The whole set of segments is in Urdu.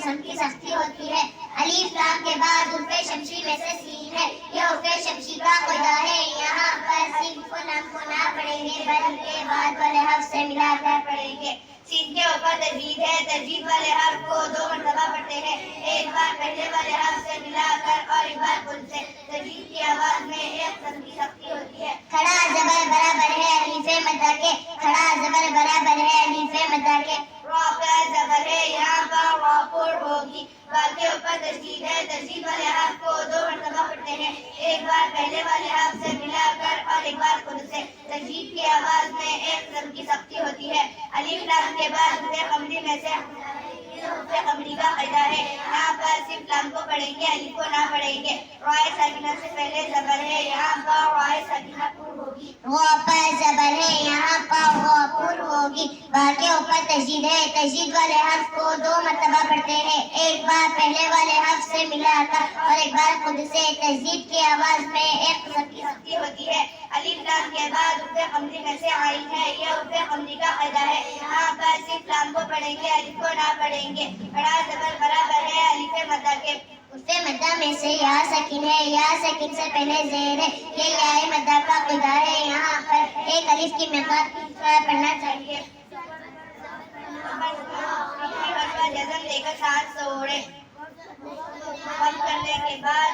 قسم کی سختی ہوتی ہے۔ الف لام کے بعد حرف شمسی میں سے سین ہے، یہ حرف شمسی کا قاعدہ ہے۔ یہاں پر سین کو نم کو نہ پڑھیں گے بلکہ بعد والے حرف سے ملا کر پڑھیں گے۔ سین کے اوپر تجوید ہے، تجوید والے حرف کو 2 مرتبہ پڑھتے ہیں، ایک بار پہلے والے حرف سے ملا کر اور ایک بار خود سے۔ تجوید کی آواز میں ایک قسم کی سختی ہوتی ہے۔ کھڑا زبر برابر ہے الف مدہ کے، کھڑا زبر برابر ہے الف مدہ کے۔ را پر زبر ہے، یہاں پر را پر ہوگی۔ بال کے اوپر تشدید ہے، تشدید والے حرف کو 2 مرتبہ پڑھتے ہیں، ایک بار پہلے والے حرف سے ملا کر اور ایک بار خود سے۔ تشدید کی آواز میں ایک قسم کی سختی ہوتی ہے۔ الف لام کے بعد حرف قمری میں سے حرف قمری کا قاعدہ ہے، یہاں پر صرف لام کو پڑھیں گے، الف کو نہ پڑھیں گے۔ رائے ساکنہ سے پہلے زبر ہے، یہاں پر رائے ساکنہ پر ہوگی۔ غا پر زبر ہے، یہاں پر غا پر ہوگی۔ با کے اوپر تشدید ہے، تشدید والے حرف کو 2 مرتبہ پڑھتے ہیں، ایک بار پہلے والے حرف سے ملا کر اور ایک بار خود سے۔ تشدید کی آواز میں ایک قسم کی سختی ہوتی ہے۔ الف لام کے بعد حرف قمری میں سے عین ہے، یہ حرف قمری کا قاعدہ ہے، یہاں پر صرف لام کو پڑھیں گے، الف کو نہ پڑھیں گے۔ بڑا زبر برابر ہے الف مدہ کے، حرف مدہ میں سے یا ساکن ہے، یا ساکن سے پہلے زیر ہے، یہ یا مدہ کا قاعدہ ہے، یہاں پر ایک الف کی مقدار کی طرح پڑھنا چاہیے۔ جزم دے کر سانس چھوڑے، بند کرنے کے بعد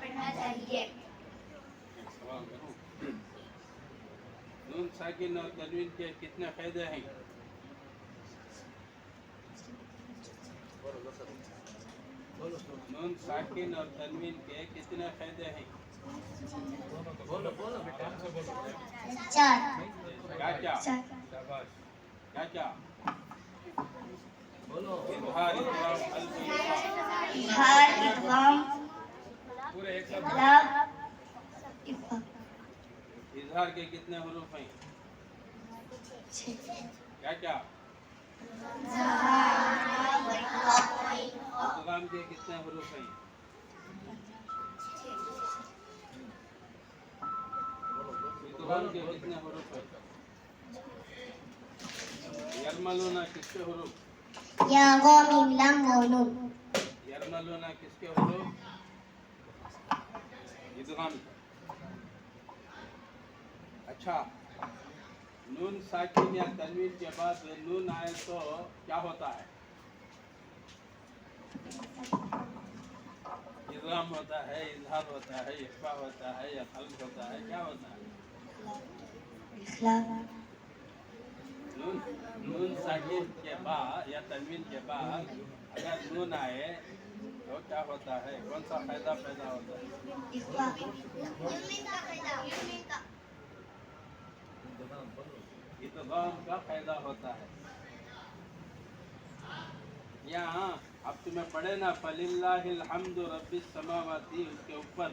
پڑھنا چاہیے۔ نون ساکن اور تنوین کے کتنے قاعدے ہیں؟ نون ساکن اور تنوین کے کتنے قاعدے ہیں؟ 4۔ کیا کیا؟ اظہار، ادغام، حذف، اظہار، ادغام، پورے ایک لفظ۔ اخفاء۔ اظہار کے کتنے حروف ہیں؟ 6۔ کیا؟ ادغام کے کتنے حروف ہیں؟ ادغام کے کتنے حروف ہیں؟ یرملون کس کے حروف؟ یا غا میم لام واو نون۔ یرملون کس کے حروف؟ ادغام۔ اچھا، نون ساکن یا تنوین کے بعد نون آئے تو کیا ہوتا ہے؟ ادغام ہوتا ہے، اظہار ہوتا ہے، اخفاء ہوتا ہے یا حذف ہوتا ہے، کیا ہوتا ہے؟ نون ساکن کے بعد یا تنوین کے بعد اگر نون آئے تو کیا ہوتا ہے؟ کون سا قاعدہ پیدا ہوتا ہے؟ ادغام کا قاعدہ ہوتا ہے۔ یہاں اب تمہیں پڑھے نا فَلِلَّهِ الْحَمْدُ رَبِّ السَّمَاوَاتِ، اس کے اوپر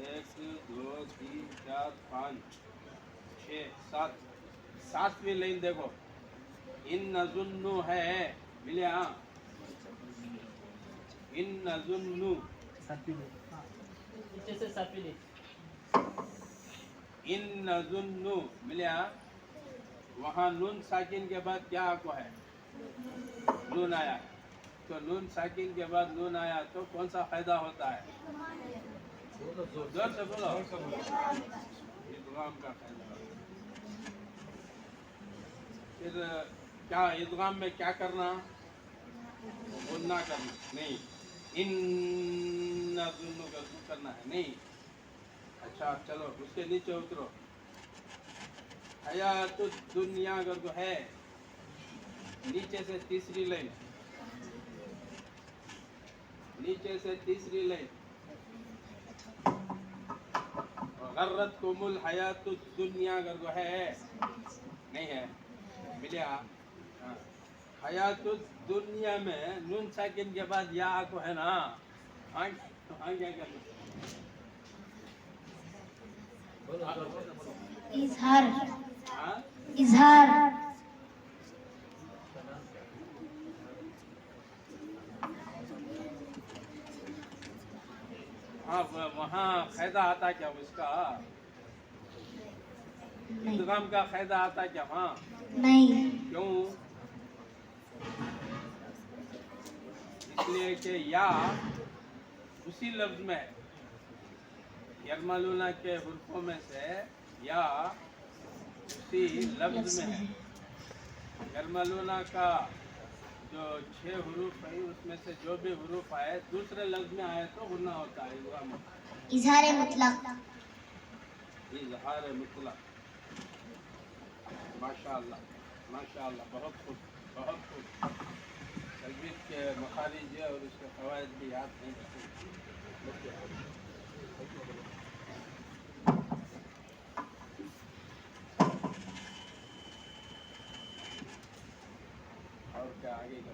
1 2 3 4 5 6 7 ساتویں لائن دیکھو، ان نظن ہے، ملے؟ ہاں، ان نظن، ان نظن ملے؟ وہاں نون ساکن کے بعد کیا کو ہے؟ نون آیا، تو نون ساکن کے بعد نون آیا تو کون سا قاعدہ ہوتا ہے؟ زور سے بولو، ادغام کا قاعدہ ہوتا ہے۔ پھر کیا ادغام میں کیا کرنا؟ غنہ کرنا نہیں، ان نظن کرنا ہے نہیں۔ اچھا چلو اس کے نیچے اترو، حیات الدنیا اگر تو ہے، نیچے سے تیسری لائن، نیچے سے تیسری لائن، غرتکم الحیات الدنیا اگر تو ہے، نہیں ہے، ملے؟ ہاں، حیات الدنیا میں نون ساکن کے بعد یا کو ہے نا، ہاں کیا کرنا؟ اظہار، ہاں، اظہار۔ ہاں وہاں قاعدہ آتا کیا اس کا؟ ادغام کا قاعدہ آتا کیا؟ ہاں نہیں. کیوں؟ اس لیے کہ یا اسی لفظ میں ہے، یرملون کے حروفوں میں سے یا اسی لفظ میں ہے. یرملون کا جو 6 حروف ہے اس میں سے جو بھی حروف آئے دوسرے لفظ میں آئے تو غنہ ہوتا ہے، ادغام ہوتا ہے. اظہار مطلق. اظہار مطلق. ماشاءاللہ ماشاءاللہ، بہت خوب بہت خوب. تجوید کے مخارج اور اس کے قواعد بھی یاد نہیں رکھتے. اور کیا آگے کا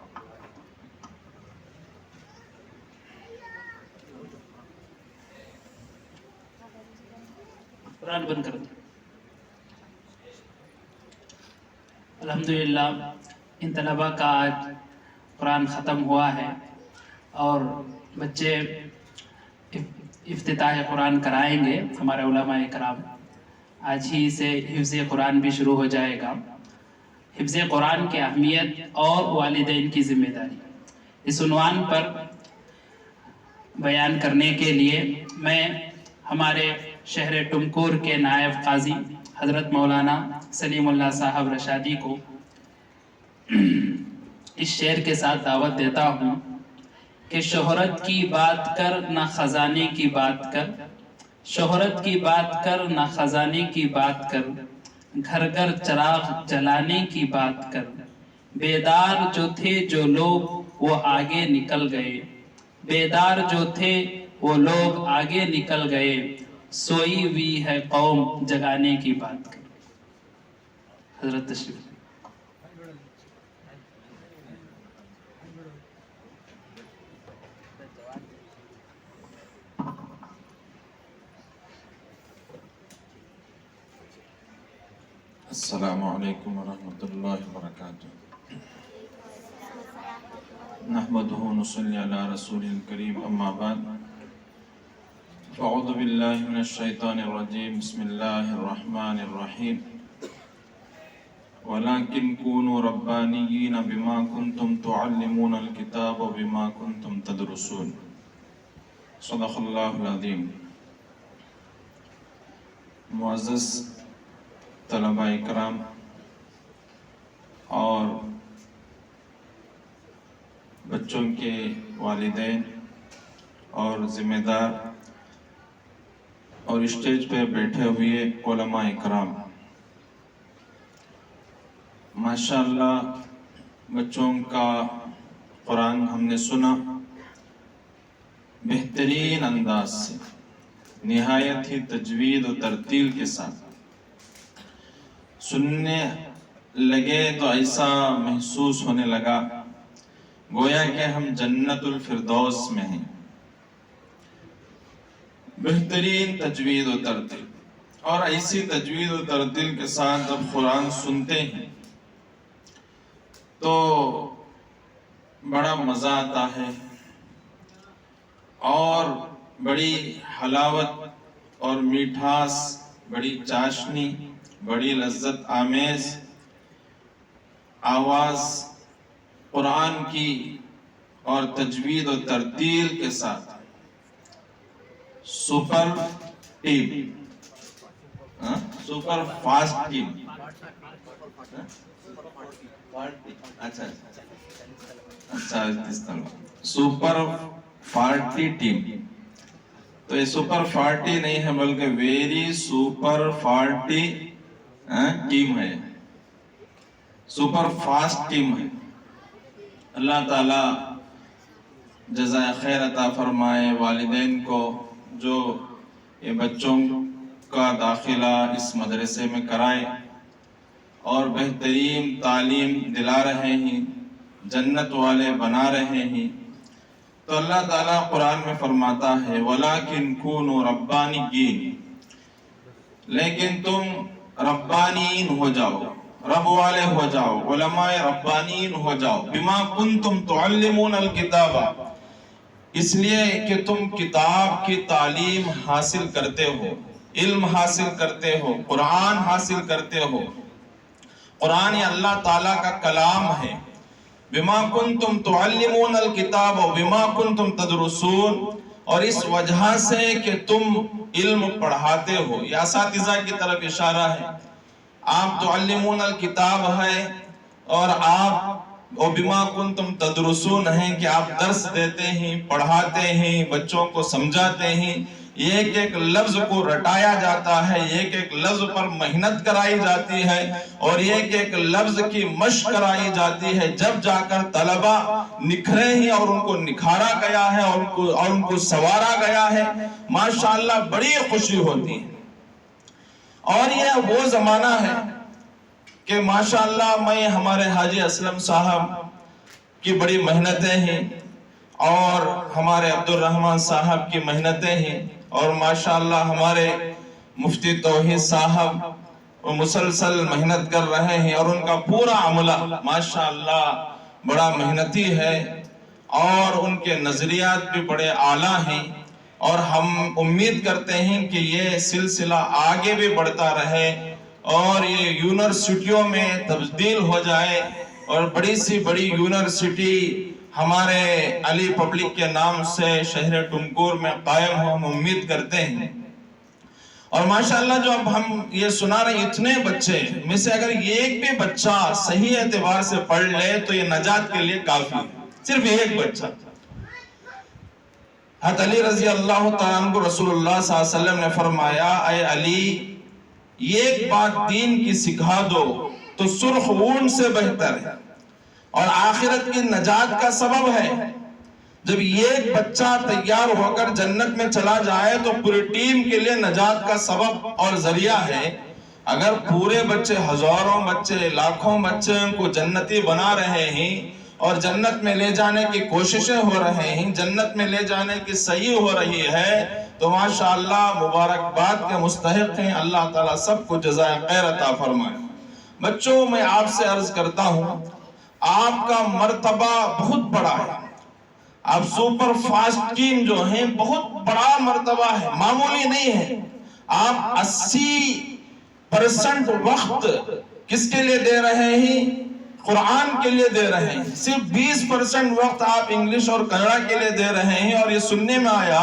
قرآن بند کر دیں. الحمدللہ ان طلباء کا آج قرآن ختم ہوا ہے اور بچے افتتاح قرآن کرائیں گے. ہمارے علماء کرام آج ہی سے حفظ قرآن بھی شروع ہو جائے گا. حفظ قرآن کی اہمیت اور والدین کی ذمہ داری، اس عنوان پر بیان کرنے کے لیے میں ہمارے شہر ٹمکور کے نائب قاضی حضرت مولانا سلیم اللہ صاحب رشادی کو اس شعر کے ساتھ دعوت دیتا ہوں کہ شہرت کی بات کر نہ خزانے کی بات کر، شہرت کی بات کر نہ خزانے کی بات کر، گھر گھر چراغ جلانے کی بات کر. بیدار جو تھے جو لوگ وہ آگے نکل گئے، بیدار جو تھے وہ لوگ آگے نکل گئے، سوئی ہوئی ہے قوم جگانے کی بات کر. حضرت تشریف. السلام علیکم ورحمۃ اللہ وبرکاتہ. نحمدہ ونصلی علی رسول الکریم، اما بعد فاعوذ باللہ من الشیطان الرجیم، بسم اللہ الرحمن الرحیم. ولکن کونوا ربانیین بما کنتم تعلمون الکتاب وبما کنتم تدرسون. صدق اللہ العظیم. معزز طلباء کرام اور بچوں کے والدین اور ذمہ دار اور اسٹیج پہ بیٹھے ہوئے علماء کرام، ماشاءاللہ بچوں کا قرآن ہم نے سنا بہترین انداز سے، نہایت ہی تجوید و ترتیل کے ساتھ. سننے لگے تو ایسا محسوس ہونے لگا گویا کہ ہم جنت الفردوس میں ہیں. بہترین تجوید و ترتیل، اور ایسی تجوید و ترتیل کے ساتھ جب قرآن سنتے ہیں تو بڑا مزہ آتا ہے اور بڑی حلاوت اور میٹھاس، بڑی چاشنی، بڑی لذت آمیز آواز قرآن کی اور تجوید و ترتیل کے ساتھ. Super team, super fast team, اچھا سپر فارٹی ٹیم. تو یہ سپر فارٹی نہیں ہے بلکہ ویری سپر فارٹی ٹیم ہے، سپر فاسٹ ٹیم ہے. اللہ تعالی جزائے خیر عطا فرمائے والدین کو جو یہ بچوں کا داخلہ اس مدرسے میں کرائے اور بہترین تعلیم دلا رہے ہیں، جنت والے بنا رہے ہیں. تو اللہ تعالیٰ قرآن میں فرماتا ہے وَلَكِنْ كُونُوا رَبَّانِيِّينَ، لیکن تم ربانین ہو جاؤ، رب والے ہو جاؤ، علماء ربانین ہو جاؤ. بِمَا كُنْتُمْ تُعَلِّمُونَ الْكِتَابَ، اس لیے کہ تم کتاب کی تعلیم حاصل کرتے ہو. علم حاصل کرتے ہو، قرآن حاصل کرتے ہو. قرآن یہ اللہ تعالیٰ کا کلام ہے. بما کنتم تعلمون الکتاب و بما کنتم تدرسون، اور اس وجہ سے کہ تم علم پڑھاتے ہو. یہ اساتذہ کی طرف اشارہ ہے. آپ تعلمون الکتاب ہے اور آپ و بما کنتم تدرسون ہیں کہ آپ درس دیتے ہیں، پڑھاتے ہیں، بچوں کو سمجھاتے ہیں. ایک ایک لفظ کو رٹایا جاتا ہے، ایک ایک لفظ پر محنت کرائی جاتی ہے اور ایک ایک لفظ کی مشق کرائی جاتی ہے. جب جا کر طلبہ نکھرے ہیں اور ان کو نکھارا گیا ہے اور ان کو سنوارا گیا ہے، ماشاءاللہ بڑی خوشی ہوتی ہے. اور یہ وہ زمانہ ہے کہ ماشاءاللہ میں ہمارے حاجی اسلم صاحب کی بڑی محنتیں ہیں اور ہمارے عبد الرحمن صاحب کی محنتیں ہیں اور ماشاءاللہ ہمارے مفتی توحید صاحب مسلسل محنت کر رہے ہیں اور ان کا پورا عملہ ماشاءاللہ بڑا محنتی ہے اور ان کے نظریات بھی بڑے اعلیٰ ہیں. اور ہم امید کرتے ہیں کہ یہ سلسلہ آگے بھی بڑھتا رہے اور یہ یونیورسٹیوں میں تبدیل ہو جائے اور بڑی سی بڑی یونیورسٹی ہمارے علی پبلک کے نام سے شہر ٹمکور میں قائم ہو. ہم امید کرتے ہیں. اور ماشاءاللہ جو اب ہم یہ سنا رہے ہیں اتنے بچے میں سے اگر ایک بھی بچہ صحیح اعتبار سے پڑھ لے تو یہ نجات کے لیے کافی ہے. صرف ایک بچہ. حضرت علی رضی اللہ تعالیٰ عنہ کو رسول اللہ صلی اللہ علیہ وسلم نے فرمایا، اے علی ایک بات دین کی سکھا دو تو سرخ اون سے بہتر ہے اور آخرت کی نجات کا سبب ہے. جب ایک بچہ تیار ہو کر جنت میں چلا جائے تو پوری ٹیم کے لیے نجات کا سبب اور ذریعہ ہے. اگر پورے بچے، ہزاروں بچے، لاکھوں بچے کو جنتی بنا رہے ہیں اور جنت میں لے جانے کی کوششیں ہو رہے ہیں، جنت میں لے جانے کی صحیح ہو رہی ہے، تو ماشاءاللہ مبارکباد کے مستحق ہیں. اللہ تعالیٰ سب کو جزائے خیر عطا فرمائے. بچوں میں آپ سے عرض کرتا ہوں، آپ کا مرتبہ بہت بڑا ہے. آپ سپر فاسٹ ٹیم جو ہیں بہت بڑا مرتبہ ہے، معمولی نہیں ہے. آپ 80% وقت کس کے لیے دے رہے ہیں؟ قرآن کے لیے دے رہے ہیں. صرف 20% وقت آپ انگلش اور کنڑا کے لیے دے رہے ہیں. اور یہ سننے میں آیا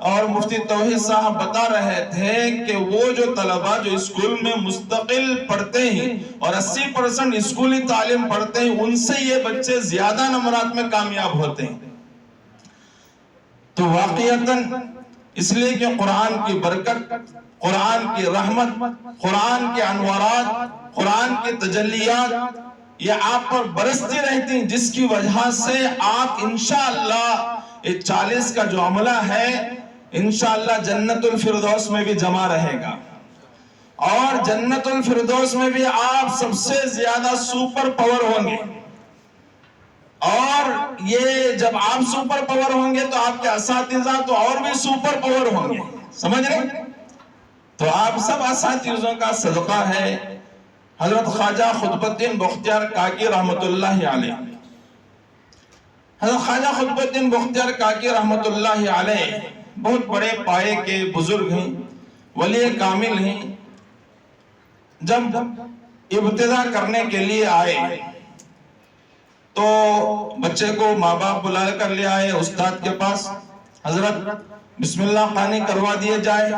اور مفتی توحید صاحب بتا رہے تھے کہ وہ جو طلبہ جو اسکول میں مستقل پڑھتے ہیں اور 80% اسکولی تعلیم پڑھتے ہیں، ان سے یہ بچے زیادہ نمبرات میں کامیاب ہوتے ہیں. تو واقعتاً اس لیے کہ قرآن کی برکت، قرآن کی رحمت، قرآن کے انوارات، قرآن کی تجلیات یہ آپ پر برستی رہتی ہیں، جس کی وجہ سے آپ انشاءاللہ 40 کا جو عملہ ہے انشاءاللہ جنت الفردوس میں بھی جمع رہے گا. اور جنت الفردوس میں بھی آپ سب سے زیادہ سپر پاور ہوں گے. اور یہ جب آپ سپر پاور ہوں گے تو آپ کے اساتذہ تو اور بھی سپر پاور ہوں گے. سمجھ رہے؟ تو آپ سب اساتذوں کا صدقہ ہے. حضرت خواجہ قطب الدین بختیار کاکی رحمت اللہ علیہ، حضرت خواجہ قطب الدین بختیار کاکی رحمت اللہ علیہ بہت بڑے پائے کے بزرگ ہیں، ولی کامل ہیں. جب ابتدا کرنے کے لیے آئے تو بچے کو ماں باپ بلا کر لے آئے استاد کے پاس. حضرت بسم اللہ خوانی کروا دیے جائے.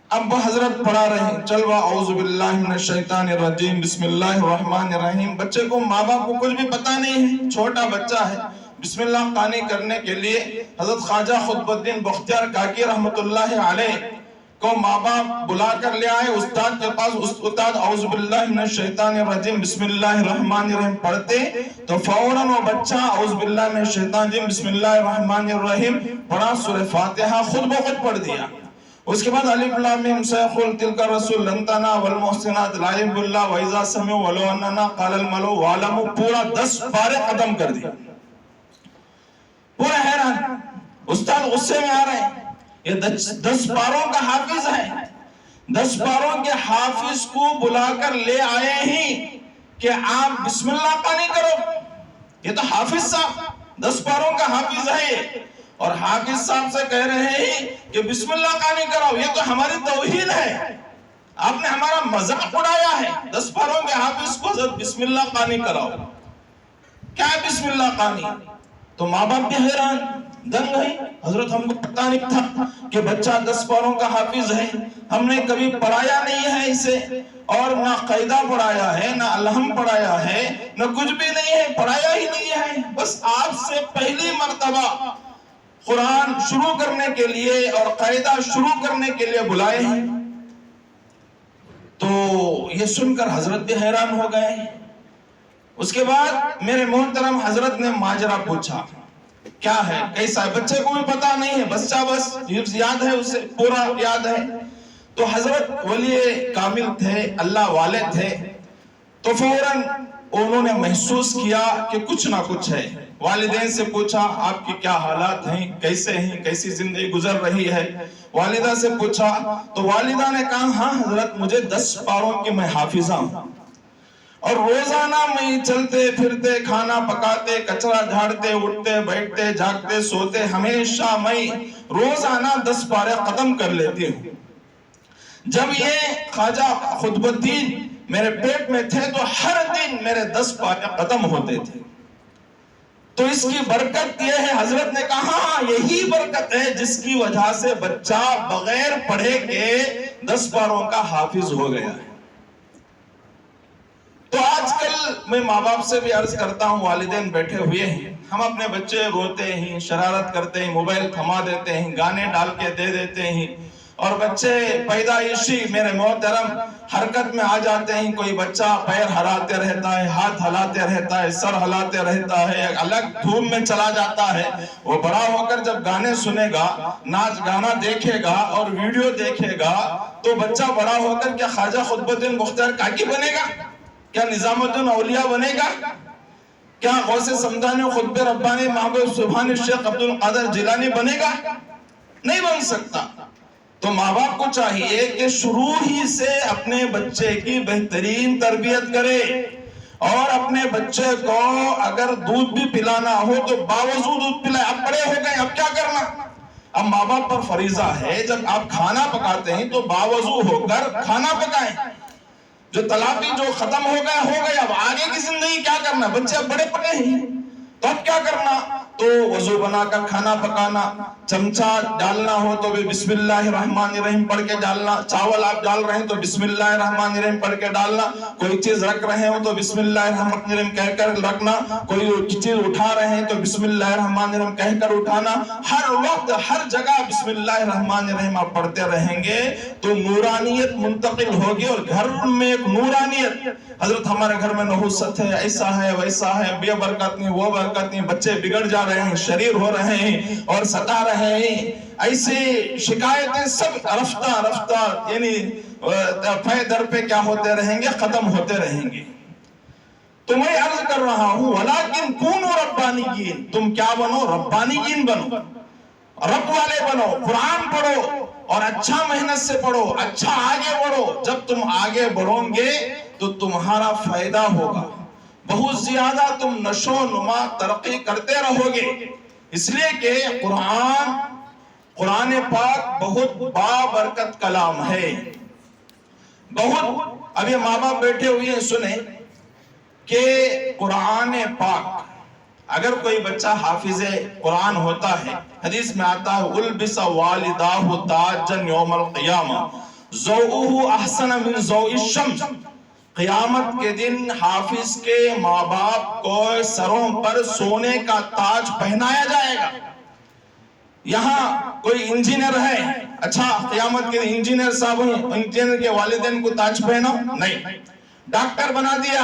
اب حضرت پڑھا رہے ہیں، چلو اعوذ باللہ من الشیطان الرجیم بسم اللہ الرحمن الرحیم. بچے کو ماں باپ کو کچھ بھی پتا نہیں ہے، چھوٹا بچہ ہے. بسم اللہ خوانی کرنے کے لیے حضرت خواجہ قطب الدین بختیار کاکی رحمت اللہ علیہ کو ماں باپ بلا کر لے آئے استاد کے پاس. استاد اعوذ باللہ من الشیطان الرجیم بسم اللہ الرحمن الرحیم پڑھتے تو فوراً وہ بچہ اعوذ باللہ من الشیطان الرجیم بسم اللہ الرحمن الرحیم پڑھا، سورہ فاتحہ خود بخود پڑھ دیا. اس کے بعد الف لام میم سیقول تلک الرسول لن تنالوا والمحسنات لا يحب الله واذا سمعوا ولو اننا قال الملو وعلموا پورا 10 پارے ختم کر دیا. پورا حیران استاد غصے میں آ رہے ہیں. یہ 10 پاروں کا حافظ ہے، 10 پاروں کے حافظ کو بلا کر لے آئے ہیں کہ آپ بسم اللہ خوانی کرو. یہ تو حافظ صاحب 10 پاروں کا حافظ ہے. اور حافظ صاحب سے کہہ رہے ہیں کہ بسم اللہ قانی کراؤ. یہ تو ہماری توہین ہے. آپ نے ہمارا مذاق اڑایا ہے. 10 پاروں کے حافظ کو حضرت بسم اللہ قانی کراؤ. کیا ہے بسم اللہ قانی؟ تو ماں باپ بھی حیران دنگ ہے. حضرت ہم کو پتہ نہیں تھا کہ بچہ 10 پاروں کا حافظ ہے. ہم نے کبھی پڑھایا نہیں ہے اسے, اور نہ قاعدہ پڑھایا ہے, نہ الحم پڑھایا ہے, نہ کچھ بھی نہیں ہے, پڑھایا ہی نہیں ہے. بس آپ سے پہلی مرتبہ قرآن شروع کرنے کے لیے اور قاعدہ شروع کرنے کے لیے بلائے ہیں. تو یہ سن کر حضرت بھی حیران ہو گئے. اس کے بعد میرے محترم حضرت نے ماجرا پوچھا کیا ہے, کیسا ہے. بچے کو بھی پتا نہیں ہے, بچہ بس حفظ یاد ہے, اسے پورا یاد ہے. تو حضرت ولی کامل تھے, اللہ والے تھے. تو فوراً انہوں نے محسوس کیا کہ کچھ نہ کچھ ہے. والدین سے پوچھا آپ کی کیا حالات ہیں, کیسے ہیں, کیسی زندگی گزر رہی ہے. والدہ سے پوچھا تو والدہ نے کہا ہاں حضرت مجھے 10 پاروں کی میں حافظہ ہوں, اور روزانہ میں چلتے پھرتے, کھانا پکاتے, کچرا جھاڑتے, اٹھتے بیٹھتے, جاگتے سوتے, ہمیشہ میں روزانہ 10 پارے ختم کر لیتی ہوں. جب یہ خواجہ خطب الدین میرے پیٹ میں تھے تو ہر دن میرے 10 پارے ختم ہوتے تھے. تو اس کی برکت یہ ہے. حضرت نے کہا یہی برکت ہے جس کی وجہ سے بچہ بغیر پڑھے کے 10 پاروں کا حافظ ہو گیا ہے. تو آج کل میں ماں باپ سے بھی عرض کرتا ہوں, والدین بیٹھے ہوئے ہیں, ہم اپنے بچے روتے ہیں, شرارت کرتے ہیں, موبائل تھما دیتے ہیں, گانے ڈال کے دے دیتے ہیں, اور بچے پیدائشی میرے محترم حرکت میں آ جاتے ہیں. کوئی بچہ پیر ہلاتے رہتا ہے, ہاتھ ہلاتے رہتا ہے, سر ہلاتے رہتا ہے, الگ دھوم میں چلا جاتا ہے. وہ بڑا ہو کر جب گانے سنے گا, ناچ گانا دیکھے گا اور ویڈیو دیکھے گا, تو بچہ بڑا ہو کر کیا خواجہ خطب الدین مختار کاکی بنے گا, کیا نظام الدین اولیاء بنے گا, کیا غوث سمدانی خطب ربانی محبوب سبحانی شیخ عبد القادر جیلانی بنے گا؟ نہیں بن سکتا. تو ماں باپ کو چاہیے کہ شروع ہی سے اپنے بچے کی بہترین تربیت کرے, اور اپنے بچے کو اگر دودھ بھی پلانا ہو تو باوضو دودھ پلائے. اب بڑے ہو گئے, اب کیا کرنا؟ اب ماں باپ پر فریضہ ہے جب آپ کھانا پکاتے ہیں تو باوضو ہو کر کھانا پکائیں. جو تلافی جو ختم ہو گیا, اب آگے کی زندگی کیا کرنا؟ بچے اب بڑے پڑے ہیں تو اب کیا کرنا؟ تو وضو بنا کر کھانا پکانا, چمچہ ڈالنا ہو تو بھی بسم اللہ الرحمن الرحیم پڑھ کے ڈالنا, چاول آپ ڈال رہے ہیں تو بسم اللہ الرحمن الرحیم پڑھ کے ڈالنا, کوئی چیز رکھ رہے ہو تو بسم اللہ الرحمن الرحیم کہہ کر رکھنا, کوئی چیز اٹھا رہے ہیں تو بسم اللہ الرحمن الرحیم کہہ کر اٹھانا. ہر وقت ہر جگہ بسم اللہ الرحمن الرحیم آپ پڑھتے رہیں گے تو نورانیت منتقل ہوگی, اور گھر میں ایک نورانیت. حضرت ہمارے گھر میں نحوست ہے, ایسا ہے ویسا ہے, بے برکت نہیں وہ برکت نہیں, بچے بگڑ جا رہے ہیں, شریر ہو رہے ہیں اور ستا رہے ہیں, ایسی شکایتیں سب رفتہ رفتہ یعنی پے در پہ کیا ہوتے رہیں گے, ختم ہوتے رہیں گے. تو میں عرض کر رہا ہوں ولیکن کونوا ربانیین, تم کیا بنو؟ ربانیین بنو, رب والے بنو, قرآن پڑھو اور اچھا محنت سے پڑھو, اچھا آگے بڑھو. جب تم آگے بڑھو گے تو تمہارا فائدہ ہوگا, بہت زیادہ تم نشو و نما ترقی کرتے رہو گے. اس لیے کہ قرآن پاک بہت بابرکت کلام ہے. بہت اب یہ ماں باپ بیٹھے ہوئے ہیں, سنیں کہ قرآن پاک اگر کوئی بچہ حافظ قرآن ہوتا ہے, حدیث میں آتا ہے البس والداہ تاجا یوم القیامہ ضوءہ احسن من ضوء الشمس. قیامت کے دن حافظ کے ماں باپ کو سروں پر سونے کا تاج پہنایا جائے گا. یہاں کوئی انجینئر ہے, اچھا قیامت کے انجینئر صاحب ہیں, انجینئر کے والدین کو تاج پہناؤ, نہیں. ڈاکٹر بنا دیا,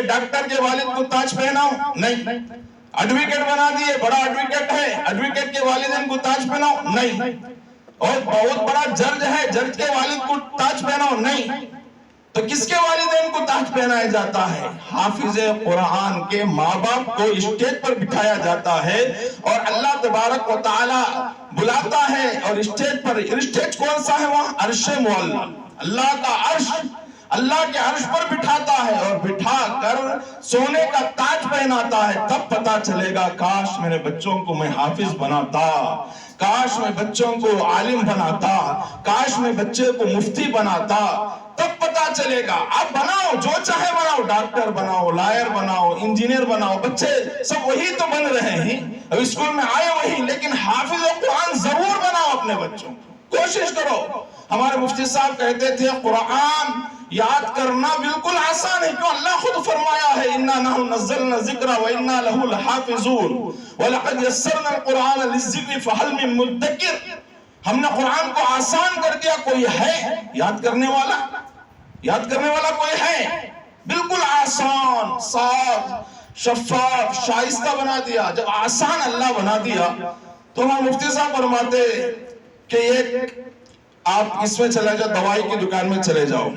ڈاکٹر کے والد کو تاج پہناؤ, نہیں. ایڈوکیٹ بنا دیے, بڑا ایڈوکیٹ ہے, ایڈوکیٹ کے والدین کو تاج پہناؤ, نہیں. اور بہت بڑا جج ہے, جج کے والد کو تاج پہناؤ, نہیں. تو کس کے والدین کو تاج پہنایا جاتا ہے؟ حافظ قرآن کے ماں باپ کو اسٹیج پر بٹھایا جاتا ہے, اور اللہ تبارک و تعالی بلاتا ہے, اور اسٹیج پر, اسٹیج کون سا ہے وہاں؟ عرش معلی, اللہ کا عرش. اللہ کے عرش پر بٹھاتا ہے اور بٹھا کر سونے کا تاج پہناتا ہے، تب پتا چلے گا کاش میرے بچوں کو میں حافظ بناتا، کاش میں بچوں کو عالم بناتا، کاش میں بچے کو مفتی بناتا، تب پتا چلے گا۔ اب بناؤ جو چاہے بناؤ، ڈاکٹر بناؤ، لائر بناؤ، انجینئر بناؤ، بچے سب وہی تو بن رہے ہیں، اب اسکول میں آئے وہی، لیکن حافظ قرآن ضرور بناؤ اپنے بچوں کو، کوشش کرو۔ ہمارے مفتی صاحب کہتے تھے قرآن یاد کرنا بالکل آسان ہے، کیوں اللہ خود فرمایا ہے اِنَّا نَحْنُ نَزَّلْنَا الذِّكْرَ وَإِنَّا لَهُ لَحَافِظُونَ وَلَقَدْ يَسَّرْنَا الْقُرْآنَ لِلذِّكْرِ فَهَلْ مِن مُدَّكِرٍ۔ ہم نے قرآن کو آسان کر دیا، کوئی ہے یاد کرنے والا؟ یاد کرنے والا کوئی ہے؟ بالکل آسان، صاف، شفاف، شائستہ بنا دیا۔ جب آسان اللہ بنا دیا تو ہمارے مفتی صاحب فرماتے کہ ایک آپ اس میں چلے جاؤ، دوائی کی دکان میں چلے جاؤ،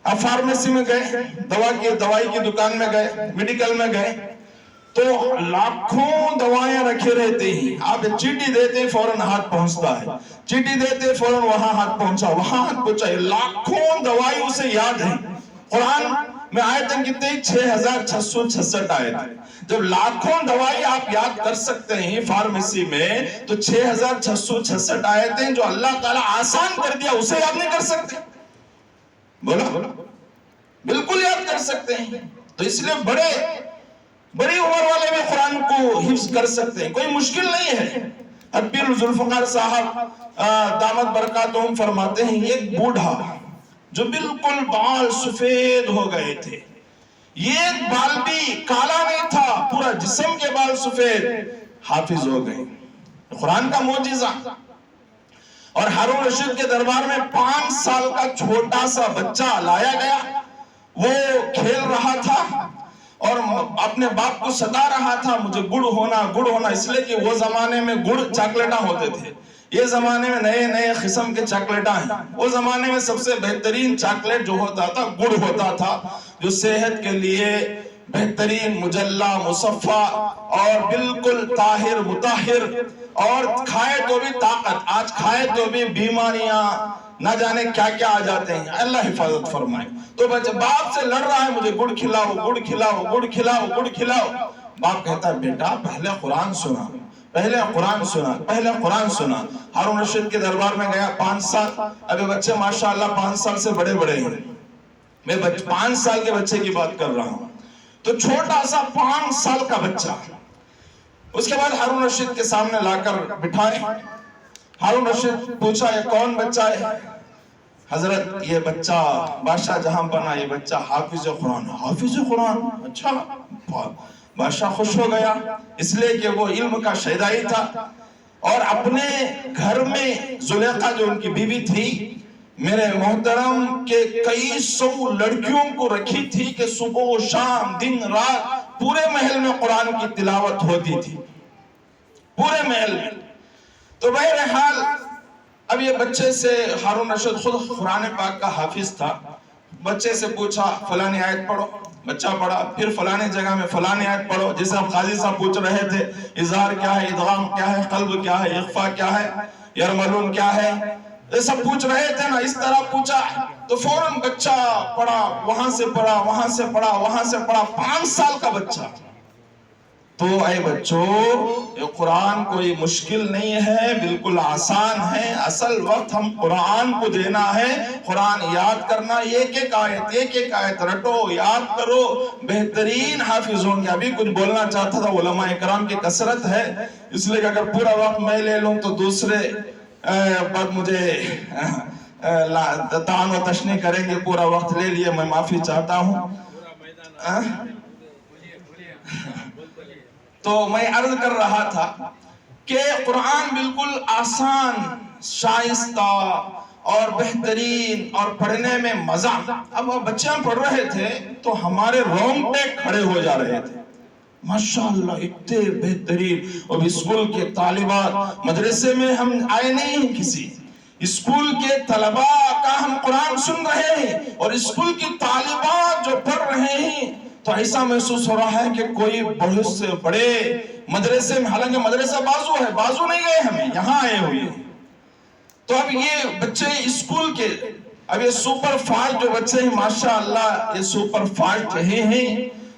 آپ فارمیسی میں گئے، دوائی کی دکان میں گئے، میڈیکل میں گئے تو لاکھوں دوائیں رکھے رہتے ہیں، آپ چیٹی دیتے فوراً ہاتھ پہنچتا ہے، چیٹی دیتے فوراً وہاں ہاتھ پہنچا، وہاں ہاتھ پہنچا، لاکھوں دوائیں اسے یاد ہیں۔ قرآن میں آیتیں کتنے 6666 آیتیں، جب لاکھوں دوائی آپ یاد کر سکتے ہیں فارمیسی میں تو 6666 آیتیں جو اللہ تعالیٰ آسان کر دیا اسے یاد نہیں کر سکتے؟ بولا بالکل یاد کر سکتے ہیں۔ تو اس لیے بڑی عمر والے بھی قرآن کو حفظ کر سکتے ہیں، کوئی مشکل نہیں ہے۔ پیر ذوالفقار صاحب دامت برکاتہم فرماتے ہیں ایک بوڑھا جو بالکل بال سفید ہو گئے تھے، یہ بال بھی کالا نہیں تھا، پورا جسم کے بال سفید، حافظ ہو گئے، قرآن کا معجزہ۔ اور ہارون رشید کے دربار میں 5 سال کا چھوٹا سا بچہ لایا گیا، وہ کھیل رہا تھا اور اپنے باپ کو ستا رہا تھا مجھے گڑ ہونا، اس لیے کہ وہ زمانے میں گڑ چاکلیٹاں ہوتے تھے، یہ زمانے میں نئے قسم کے چاکلیٹاں ہیں۔ وہ زمانے میں سب سے بہترین چاکلیٹ جو ہوتا تھا گڑ ہوتا تھا، جو صحت کے لیے بہترین، مجلہ، مصفہ اور بالکل طاہر مطہر، اور کھائے تو بھی طاقت، آج کھائے تو بھی بیماریاں نہ جانے کیا کیا آ جاتے ہیں، اللہ حفاظت فرمائے۔ تو بچہ باپ سے لڑ رہا ہے مجھے گڑ کھلاؤ، گڑ کھلاؤ، گڑ کھلاؤ، گڑ کھلاؤ۔ باپ کہتا ہے بیٹا پہلے قرآن سنا، پہلے قرآن سنا، پہلے قرآن سنا۔ ہارون رشید کے دربار میں گیا 5 سال، ابھی بچے ماشاءاللہ 5 سال سے بڑے ہیں، میں 5 سال کے بچے کی بات کر رہا ہوں، تو چھوٹا سا 5 سال کا بچہ۔ اس کے بعد ہارون رشید کے سامنے لا کر بٹھائے، ہارون رشید پوچھا یہ کون بچہ ہے؟ حضرت یہ بچہ بادشاہ جہاں بنا، یہ بچہ حافظ قرآن۔ حافظ قرآن؟ اچھا۔ بادشاہ خوش ہو گیا، اس لیے کہ وہ علم کا شیدائی تھا، اور اپنے گھر میں زلیخا جو ان کی بیوی تھی میرے محترم کے کئی 100 لڑکیوں کو رکھی تھی کہ صبح و شام دن رات پورے محل میں قرآن کی تلاوت ہوتی تھی، پورے محل میں۔ تو بہرحال اب یہ بچے سے ہارون رشید خود قرآن پاک کا حافظ تھا، بچے سے پوچھا فلانی آیت پڑھو، بچہ پڑھا، پھر فلانی جگہ میں فلانی آیت پڑھو، جیسے اب قاضی صاحب پوچھ رہے تھے اظہار کیا ہے، ادغام کیا ہے، قلب کیا ہے، اخفا کیا ہے، یرملون کیا ہے، یہ سب پوچھ رہے تھے نا، اس طرح پوچھا تو فوراً بچہ پڑھا، وہاں سے پڑھا، وہاں سے پڑھا، وہاں سے پڑھا، 5 سال کا بچہ۔ تو اے بچوں، یہ قرآن کوئی مشکل نہیں ہے، بالکل آسان ہے، اصل وقت ہم قرآن کو دینا ہے، قرآن یاد کرنا، ایک ایک آیت رٹو، یاد کرو، بہترین حافظ ہوں گے۔ ابھی کچھ بولنا چاہتا تھا، علماء اکرام کی کثرت ہے، اس لیے کہ اگر پورا وقت میں لے لوں تو دوسرے بعد مجھے تعان و تشنیع کریں گے، پورا وقت لے لیے، میں معافی چاہتا ہوں۔ تو میں عرض کر رہا تھا کہ قرآن بالکل آسان، شائستہ اور بہترین، اور پڑھنے میں مزہ۔ اب بچے ہم پڑھ رہے تھے تو ہمارے رونگٹے کھڑے ہو جا رہے تھے، ماشاءاللہ اتنے بہترین۔ اور اسکول کے طالبات، مدرسے میں ہم آئے نہیں ہیں کسی، اسکول کے طلباء کا ہم قرآن سن رہے ہیں، اور اسکول کی طالبات جو پڑھ رہے ہیں، تو ایسا محسوس ہو رہا ہے کہ کوئی بہت سے بڑے مدرسے میں، حالانکہ مدرسہ بازو ہے، بازو نہیں گئے ہمیں، یہاں آئے ہوئے ہیں۔ تو اب یہ بچے اسکول کے اب یہ سپر فاسٹ جو بچے ہیں ماشاءاللہ یہ سپر فاسٹ رہے ہیں،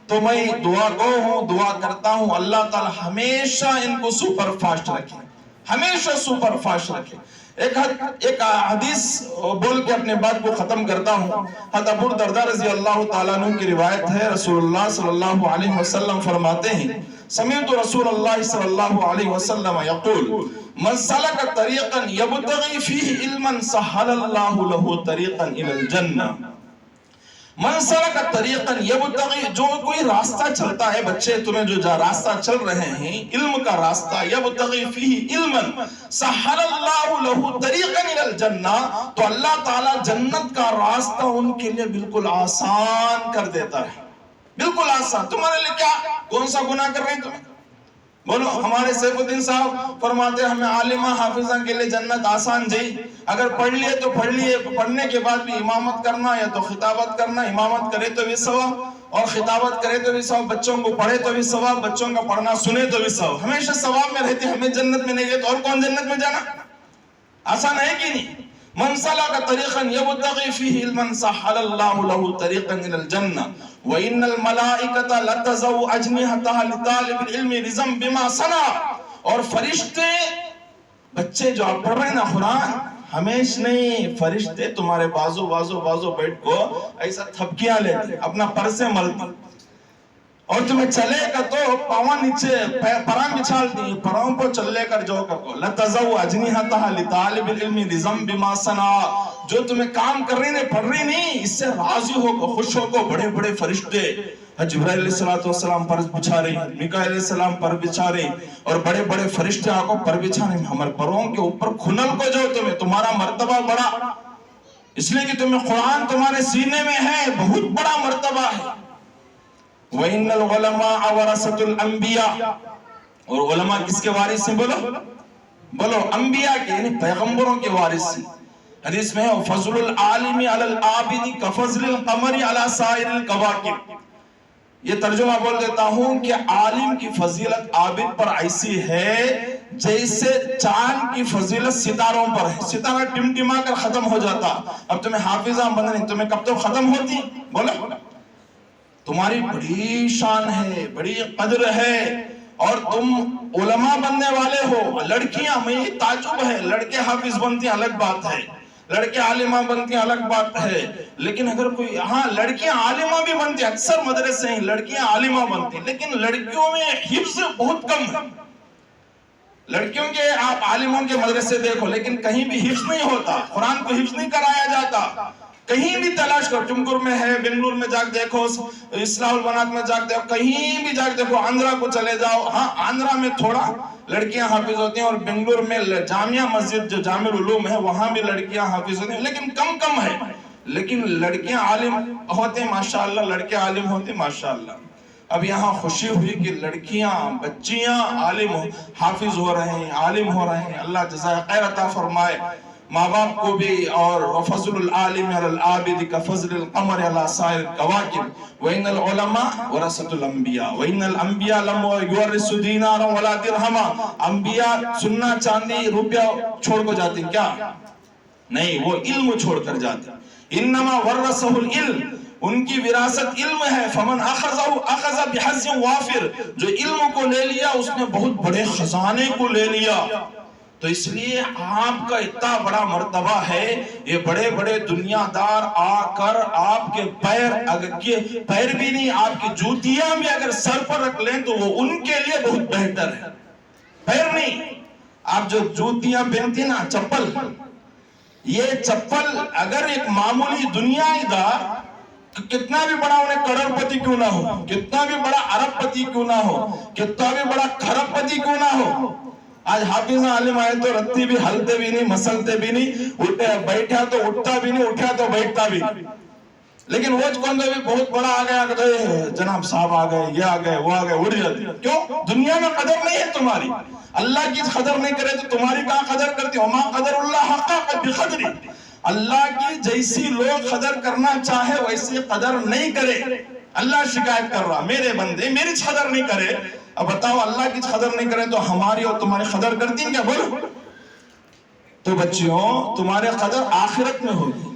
تو میں دعا گو ہوں، دعا کرتا ہوں اللہ تعالی ہمیشہ ان کو سپر فاسٹ رکھے، ہمیشہ سپر فاسٹ رکھے۔ ایک حدیث بول کے اپنے بات کو ختم کرتا ہوں۔ حضرت ابو درداء رضی اللہ تعالیٰ عنہ کی روایت ہے، رسول اللہ صلی اللہ علیہ وسلم فرماتے ہیں، سمعت رسول اللہ صلی اللہ علیہ وسلم یقول من سلک طریقا یبتغی فیہ علما سہل اللہ لہ طریقا الی الجنہ۔ من سلک طریقا یبتغی، جو کوئی راستہ چلتا ہے، بچے تمہیں جو راستہ چل رہے ہیں علم کا راستہ، یبتغی فیہ علما سہل اللہ لہ طریقا الی الجنہ، تو اللہ تعالی جنت کا راستہ ان کے لیے بالکل آسان کر دیتا ہے، بالکل آسان۔ تمہارے لیے کیا، کون سا گناہ کر رہے ہیں تمہیں؟ بولو، ہمارے سیف الدین صاحب فرماتے ہیں ہمیں عالمہ حافظہ کے لیے جنت آسان جی، اگر پڑھ لیے تو پڑھ لیے، پڑھنے کے بعد بھی امامت کرنا یا تو خطابت کرنا، امامت کرے تو بھی ثواب اور خطابت کرے تو بھی ثواب، بچوں کو پڑھے تو بھی ثواب، بچوں کا پڑھنا سنے تو بھی ثواب، ہمیشہ ثواب میں رہتے، ہمیں جنت میں نہیں گئے تو اور کون جنت میں جانا؟ آسان ہے کہ نہیں؟ من سلک طریقا یبتغی فیہ علما سہل اللہ لہ طریقا الی الجنہ وَإِنَّ الْمَلَائِكَةَ لَتَضَعُ أَجْنِحَتَهَا لِطَالِبِ الْعِلْمِ رِضًا بِمَا صَنَعَ، اور فرشتے، بچے جو آپ پڑھ رہے ہیں نا قرآن، ہمیشہ نہیں، فرشتے تمہارے بازو بیٹھ کو ایسا تھپکیاں لیتے، اپنا پر سے ملتے، اور تمہیں چلے گا تو پاؤں نیچے پرام بچھال دی، پراؤں کو چلے کر جو کر کو لَتَضَعُ أَجْنِحَتَهَا لِطَالِبِ الْعِلْمِ رِضًا بِمَا صَنَعَ، جو تمہیں کام کر رہی نہیں، پڑھ رہی نہیں، اس سے راضی ہو کو، خوش ہو کو، بڑے بڑے فرشتے، جبرائیل علیہ السلام پر بچھا رہی، میکائیل علیہ السلام پر بچھا رہی، اور بڑے بڑے فرشتے آکو پر بچھا رہی، ہمارے پروں کے اوپر کھنل کو جو تمہارا مرتبہ بڑا، اس لئے کہ تمہیں قرآن تمہارے سینے میں ہے، بہت بڑا مرتبہ ہے۔ وَإِنَّ الْعُلَمَاءَ وَرَثَةُ الْأَنْبِيَاءِ، اور علماء کس کے وارث ہیں؟ بولو، انبیاء کے، یعنی پیغمبروں کے وارث ہیں۔ حدیث میں ہے فضل العالم علی العابد کفضل القمر علی سائر الکواکب، یہ ترجمہ بول دیتا ہوں کہ عالم کی فضیلت عابد پر ایسی ہے جیسے چاند کی فضیلت ستاروں پر ہے، ستارہ ٹمٹما کر ختم ہو جاتا، اب تمہیں حافظہ بننے، تمہیں کب تو ختم ہوتی؟ بولو، تمہاری بڑی شان ہے، بڑی قدر ہے، اور تم علماء بننے والے ہو۔ لڑکیاں میں یہ تعجب ہے، لڑکے حافظ بنتی ہیں الگ بات ہے، لڑکے عالمہ بنتی ہیں الگ بات ہے، لیکن اگر کوئی، ہاں لڑکیاں عالمہ بھی بنتی ہیں، اکثر مدرسے ہیں لڑکیاں عالمہ بنتی ہیں، لیکن لڑکیوں میں حفظ بہت کم ہے۔ لڑکیوں کے آپ عالموں کے مدرسے دیکھو، لیکن کہیں بھی حفظ نہیں ہوتا، قرآن کو حفظ نہیں کرایا جاتا، کہیں بھی تلاش کرو، ٹمکر میں ہے، بنگلور میں جا کے دیکھو، اصلاح البنات میں جا کے دیکھو، کہیں بھی جا کے دیکھو، آندھرا کو چلے جاؤ، ہاں آندھرا میں تھوڑا لڑکیاں حافظ ہوتی ہیں، اور بنگلور میں جامعہ مسجد جو جامع العلوم ہے وہاں بھی لڑکیاں حافظ ہوتی ہیں، لیکن کم ہے، لیکن لڑکیاں عالم ہوتے ہیں ماشاءاللہ، لڑکے عالم ہوتے ہیں ماشاءاللہ۔ اب یہاں خوشی ہوئی کہ لڑکیاں، بچیاں عالم حافظ ہو رہے ہیں، عالم ہو رہے ہیں، اللہ جزائے خیر عطا فرمائے ماں باپ کو بھی، اور فضل العالم علی العابد کفضل القمر علی سائر الکواکب وَإِنَّ الْعُلَمَاءَ وَرَثَةُ الْأَنْبِيَاءِ وَإِنَّ الْأَنْبِيَاءَ لَمْ يُوَرِّثُوا دِينَارًا وَلَا دِرْهَمًا، انبیاء سننا چاندی روپیہ چھوڑ کو جاتے ہیں کیا؟ نہیں، وہ علم چھوڑ کر جاتے ہیں۔ انما ورثه العلم، ان کی وراثت علم ہے، فمن اخذ بحظ وافر، جو علم کو لے لیا اس نے بہت بڑے خزانے کو لے لیا۔ تو اس لیے آپ کا اتنا بڑا مرتبہ ہے، یہ بڑے بڑے دنیا دار آ کر آپ کے پیر بھی نہیں، آپ کی جوتیاں بھی اگر سر پر رکھ لیں تو وہ ان کے لیے بہت بہتر ہے، پیر نہیں۔ آپ جو جوتیاں پہنتی نا، چپل، یہ چپل اگر ایک معمولی دنیائی دار کتنا بھی بڑا انہیں کروڑ پتی کیوں نہ ہو، کتنا بھی بڑا ارب پتی کیوں نہ ہو، کتنا بھی بڑا کھرب پتی کیوں نہ ہو، آج حافظ عالم آئے تو رتی بھی ہلتے بھی نہیں، مسلتے بھی نہیں، بیٹھا تو اٹھتا بھی نہیں، اٹھا تو بیٹھتا بھی نہیں، لیکن وہ کون بھی بہت بڑا آ گیا کہ جناب صاحب آ گئے، یہ آ گئے، وہ آ گئے، اڑ جاتی۔ کیوں؟ دنیا میں قدر نہیں ہے تمہاری، اللہ کی قدر نہیں کرے تو تمہاری کہاں قدر کرتی؟ وما قدر اللہ حق بقدری، اللہ کی جیسی لوگ قدر کرنا چاہے ویسی قدر نہیں کرے۔ اللہ شکایت کر رہا، میرے بندے میری قدر نہیں کرے، اب بتاؤ اللہ کی قدر نہیں کرے تو ہماری اور تمہاری قدر کرتی ہیں کیا؟ بولو۔ تو بچیوں تمہارے قدر آخرت میں ہوگی،